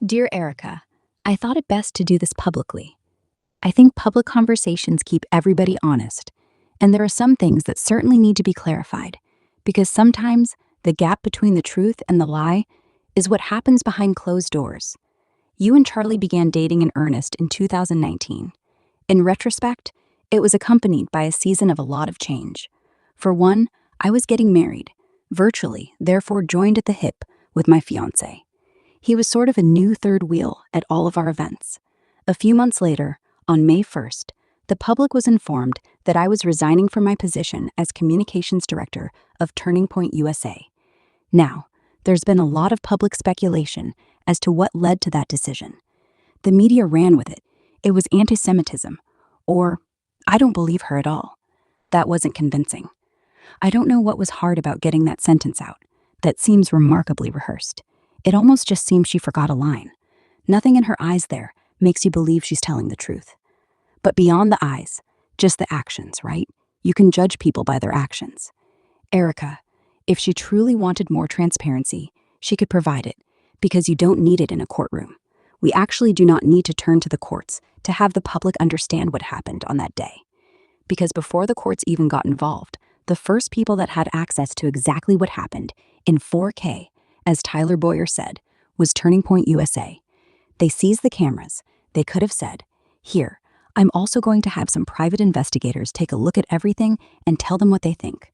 Dear Erika, I thought it best to do this publicly. I think public conversations keep everybody honest, and there are some things that certainly need to be clarified, because sometimes the gap between the truth and the lie is what happens behind closed doors. You and Charlie began dating in earnest in 2019. In retrospect, it was accompanied by a season of a lot of change. For one, I was getting married, virtually, therefore joined at the hip with my fiancé. He was sort of a new third wheel at all of our events. A few months later, on May 1st, the public was informed that I was resigning from my position as communications director of Turning Point USA. Now, there's been a lot of public speculation as to what led to that decision. The media ran with it. It was anti-Semitism, or I don't believe her at all. That wasn't convincing. I don't know what was hard about getting that sentence out. That seems remarkably rehearsed. It almost just seems she forgot a line. Nothing in her eyes there makes you believe she's telling the truth. But beyond the eyes, just the actions, right? You can judge people by their actions. Erika, if she truly wanted more transparency, she could provide it, because you don't need it in a courtroom. We actually do not need to turn to the courts to have the public understand what happened on that day. Because before the courts even got involved, the first people that had access to exactly what happened in 4K, as Tyler Boyer said, was Turning Point USA. They seized the cameras. They could have said, "Here, I'm also going to have some private investigators take a look at everything and tell them what they think."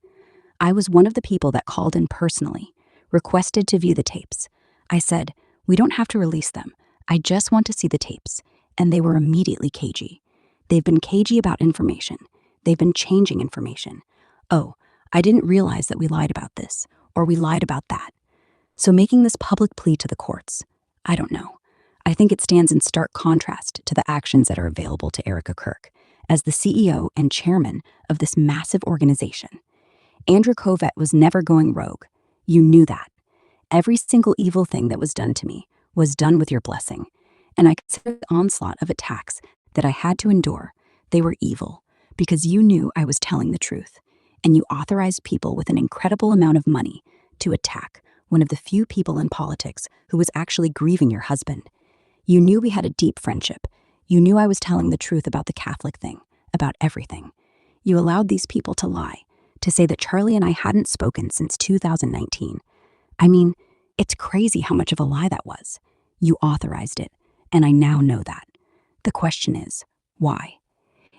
I was one of the people that called in personally, requested to view the tapes. I said, "We don't have to release them. I just want to see the tapes." And they were immediately cagey. They've been cagey about information. They've been changing information. "Oh, I didn't realize that we lied about this, or we lied about that." So making this public plea to the courts, I don't know. I think it stands in stark contrast to the actions that are available to Erika Kirk as the CEO and chairman of this massive organization. Andrew Kovet was never going rogue. You knew that. Every single evil thing that was done to me was done with your blessing. And I consider the onslaught of attacks that I had to endure, they were evil, because you knew I was telling the truth. And you authorized people with an incredible amount of money to attack one of the few people in politics who was actually grieving your husband. You knew we had a deep friendship. You knew I was telling the truth about the Catholic thing, about everything. You allowed these people to lie, to say that Charlie and I hadn't spoken since 2019. I mean, it's crazy how much of a lie that was. You authorized it, and I now know that. The question is, why?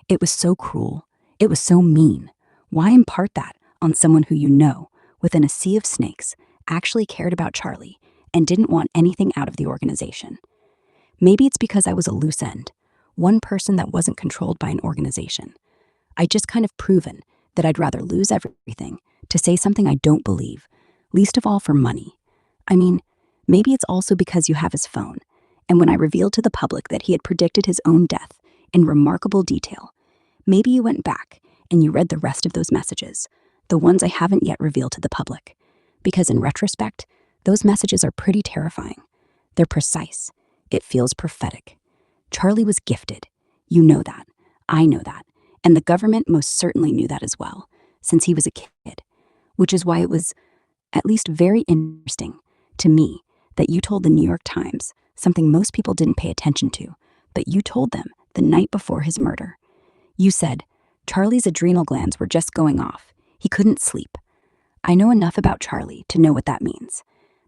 It was so cruel. It was so mean. Why impart that on someone who you know, within a sea of snakes, actually cared about Charlie and didn't want anything out of the organization? Maybe it's because I was a loose end, one person that wasn't controlled by an organization. I just kind of proven that I'd rather lose everything to say something I don't believe, least of all for money. I mean, maybe it's also because you have his phone, and when I revealed to the public that he had predicted his own death in remarkable detail, maybe you went back and you read the rest of those messages, the ones I haven't yet revealed to the public. Because in retrospect, those messages are pretty terrifying. They're precise. It feels prophetic. Charlie was gifted. You know that. I know that. And the government most certainly knew that as well, since he was a kid. Which is why it was at least very interesting to me that you told the New York Times something most people didn't pay attention to, but you told them the night before his murder. You said, Charlie's adrenal glands were just going off. He couldn't sleep. I know enough about Charlie to know what that means.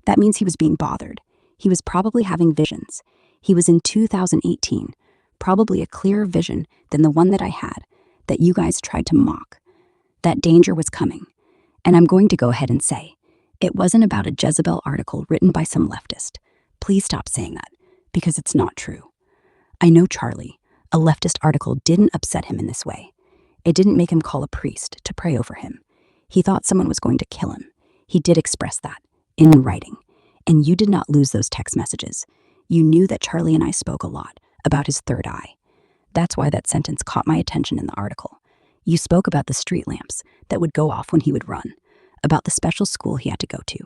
That means he was being bothered. He was probably having visions. He was in 2018, probably a clearer vision than the one that I had, that you guys tried to mock. That danger was coming. And I'm going to go ahead and say, it wasn't about a Jezebel article written by some leftist. Please stop saying that, because it's not true. I know Charlie. A leftist article didn't upset him in this way. It didn't make him call a priest to pray over him. He thought someone was going to kill him. He did express that, in writing. And you did not lose those text messages. You knew that Charlie and I spoke a lot about his third eye. That's why that sentence caught my attention in the article. You spoke about the street lamps that would go off when he would run, about the special school he had to go to.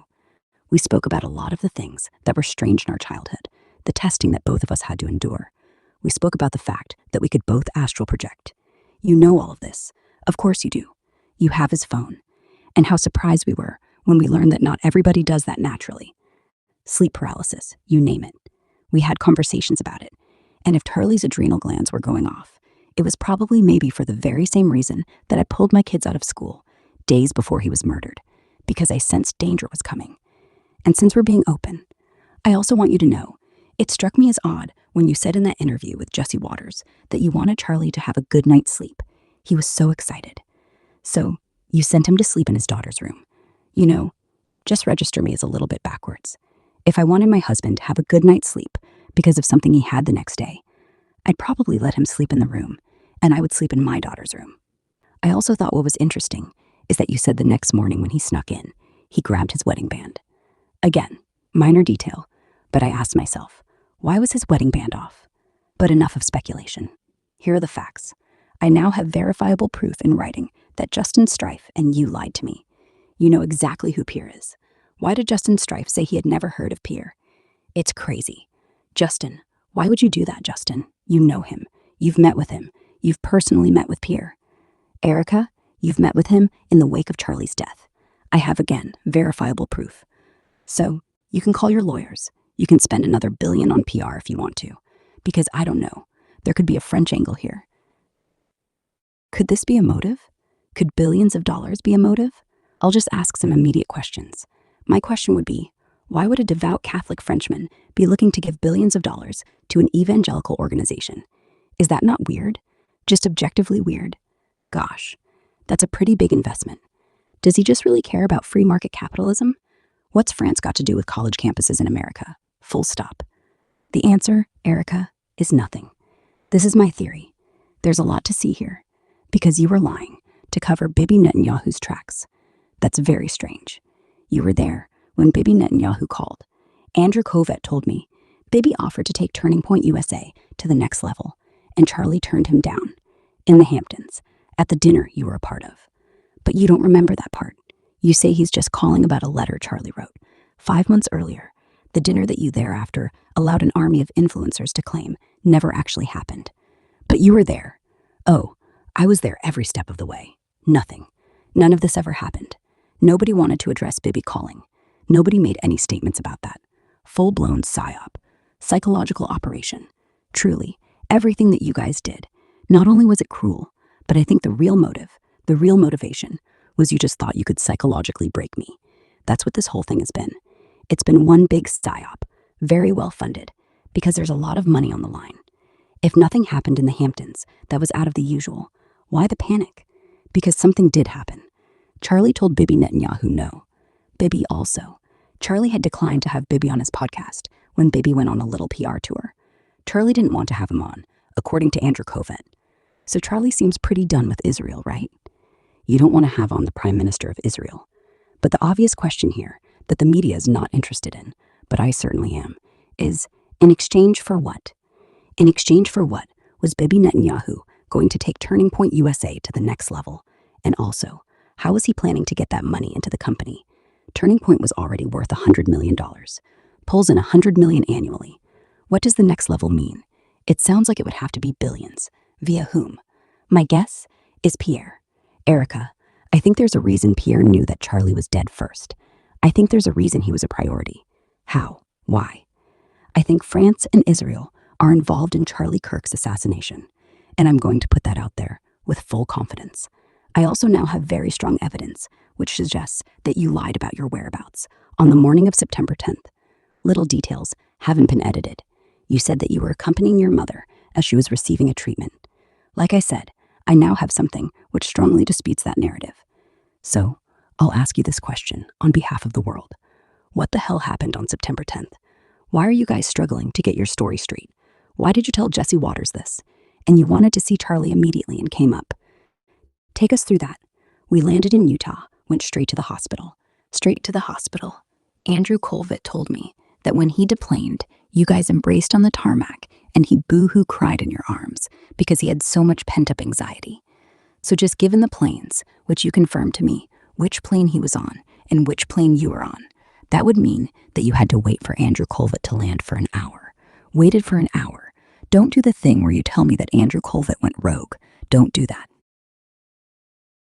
We spoke about a lot of the things that were strange in our childhood, the testing that both of us had to endure. We spoke about the fact that we could both astral project. You know all of this. Of course you do. You have his phone. And how surprised we were when we learned that not everybody does that naturally. Sleep paralysis, you name it. We had conversations about it. And if Charlie's adrenal glands were going off, it was probably maybe for the very same reason that I pulled my kids out of school days before he was murdered, because I sensed danger was coming. And since we're being open, I also want you to know, it struck me as odd when you said in that interview with Jesse Waters that you wanted Charlie to have a good night's sleep. He was so excited. So you sent him to sleep in his daughter's room. You know, just register me as a little bit backwards. If I wanted my husband to have a good night's sleep because of something he had the next day, I'd probably let him sleep in the room, and I would sleep in my daughter's room. I also thought what was interesting is that you said the next morning when he snuck in, he grabbed his wedding band. Again, minor detail, but I asked myself, why was his wedding band off? But enough of speculation. Here are the facts. I now have verifiable proof in writing that Justin Strife and you lied to me. You know exactly who Pierre is. Why did Justin Strife say he had never heard of Pierre? It's crazy. Justin, why would you do that, Justin? You know him. You've met with him. You've personally met with Pierre. Erika, you've met with him in the wake of Charlie's death. I have, again, verifiable proof. So, you can call your lawyers. You can spend another $1 billion on PR if you want to. Because I don't know. There could be a French angle here. Could this be a motive? Could billions of dollars be a motive? I'll just ask some immediate questions. My question would be, why would a devout Catholic Frenchman be looking to give billions of dollars to an evangelical organization? Is that not weird? Just objectively weird? Gosh, that's a pretty big investment. Does he just really care about free market capitalism? What's France got to do with college campuses in America? Full stop. The answer, Erika, is nothing. This is my theory. There's a lot to see here, because you were lying to cover Bibi Netanyahu's tracks. That's very strange. You were there when Bibi Netanyahu called. Andrew Kovet told me Bibi offered to take Turning Point USA to the next level, and Charlie turned him down. In the Hamptons, at the dinner you were a part of. But you don't remember that part. You say he's just calling about a letter Charlie wrote 5 months earlier, the dinner that you thereafter allowed an army of influencers to claim never actually happened. But you were there. Oh, I was there every step of the way. Nothing. None of this ever happened. Nobody wanted to address Bibi calling. Nobody made any statements about that. Full-blown psyop. Psychological operation. Truly, everything that you guys did. Not only was it cruel, but I think the real motivation, was you just thought you could psychologically break me. That's what this whole thing has been. It's been one big psyop, very well funded, because there's a lot of money on the line. If nothing happened in the Hamptons that was out of the usual, why the panic? Because something did happen. Charlie told Bibi Netanyahu no. Bibi also. Charlie had declined to have Bibi on his podcast when Bibi went on a little PR tour. Charlie didn't want to have him on, according to Andrew Kovet. So Charlie seems pretty done with Israel, right? You don't want to have on the Prime Minister of Israel. But the obvious question here, that the media is not interested in, but I certainly am, is, in exchange for what? In exchange for what was Bibi Netanyahu going to take Turning Point USA to the next level? And also, how was he planning to get that money into the company? Turning Point was already worth $100 million. Pulls in $100 million annually. What does the next level mean? It sounds like it would have to be billions. Via whom? My guess is Pierre. Erika, I think there's a reason Pierre knew that Charlie was dead first. I think there's a reason he was a priority. How? Why? I think France and Israel are involved in Charlie Kirk's assassination, and I'm going to put that out there with full confidence. I also now have very strong evidence which suggests that you lied about your whereabouts on the morning of September 10th. Little details haven't been edited. You said that you were accompanying your mother as she was receiving a treatment. Like I said, I now have something which strongly disputes that narrative. So, I'll ask you this question on behalf of the world. What the hell happened on September 10th? Why are you guys struggling to get your story straight? Why did you tell Jesse Waters this? And you wanted to see Charlie immediately and came up. Take us through that. We landed in Utah, went straight to the hospital. Straight to the hospital. Andrew Kovet told me that when he deplaned, you guys embraced on the tarmac and he boo-hoo cried in your arms because he had so much pent-up anxiety. So just given the planes, which you confirmed to me, which plane he was on and which plane you were on, that would mean that you had to wait for Andrew Kovet to land for an hour. Waited for an hour. Don't do the thing where you tell me that Andrew Kovet went rogue. Don't do that.